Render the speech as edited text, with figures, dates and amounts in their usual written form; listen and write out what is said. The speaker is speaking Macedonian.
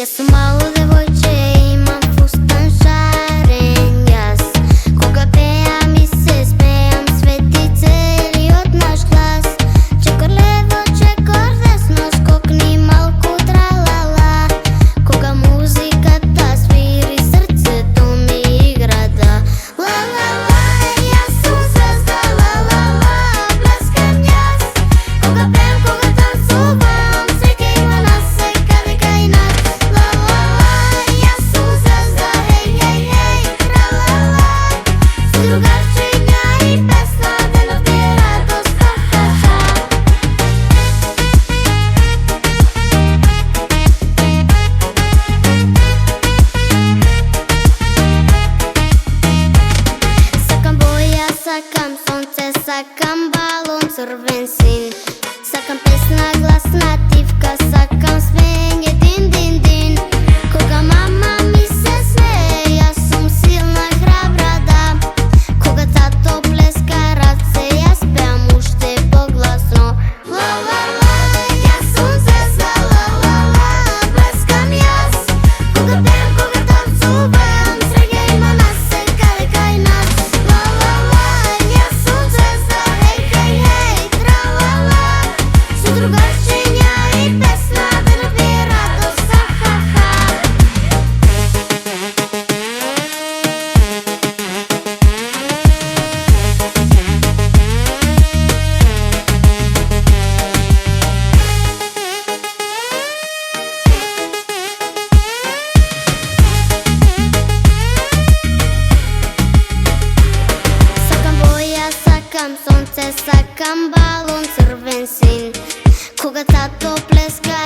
Јас сум мало девојче, имам фустан шарен јас. Кога пеам и се смеам, свети целиот наш глас. Чекор лево, чекор десно, скокни малку тралала. Кога музиката свири, срцето ми игра да ла-ла-ла. Јас сум звезда, ла-ла-ла, блескам јас. Кога пеам, кога танцувам, среќа има нас секаде кај нас. Ла-ла-ла, јас сум звезда, хеј, хеј, хеј, тра-ла-ла. Со другарчиња и песна, денот ми е радост, ха-ха-ха. Сакам боја, сакам сонце, сакам балон црвен син. Сакам песна, гласна тивка, сакам смење, дин, дин, дин. Кога мама ми се смее, јас сум силна, храбра, да. Кога тато плеска раце, јас пеам уште погласно. Ла-ла-ла, јас сум звезда, ла-ла-ла, блескам јас. Кога пеам, кога танцувам, среќа има нас секаде кај нас. Ла-ла-ла, јас сум звезда, хеј, хеј, хеј, тра-ла-ла. Со другарчиња и песна, денот ми е радост, ха-ха-ха. Сакам боја, сакам сонце, сакам балон црвен син. Кога тато плеска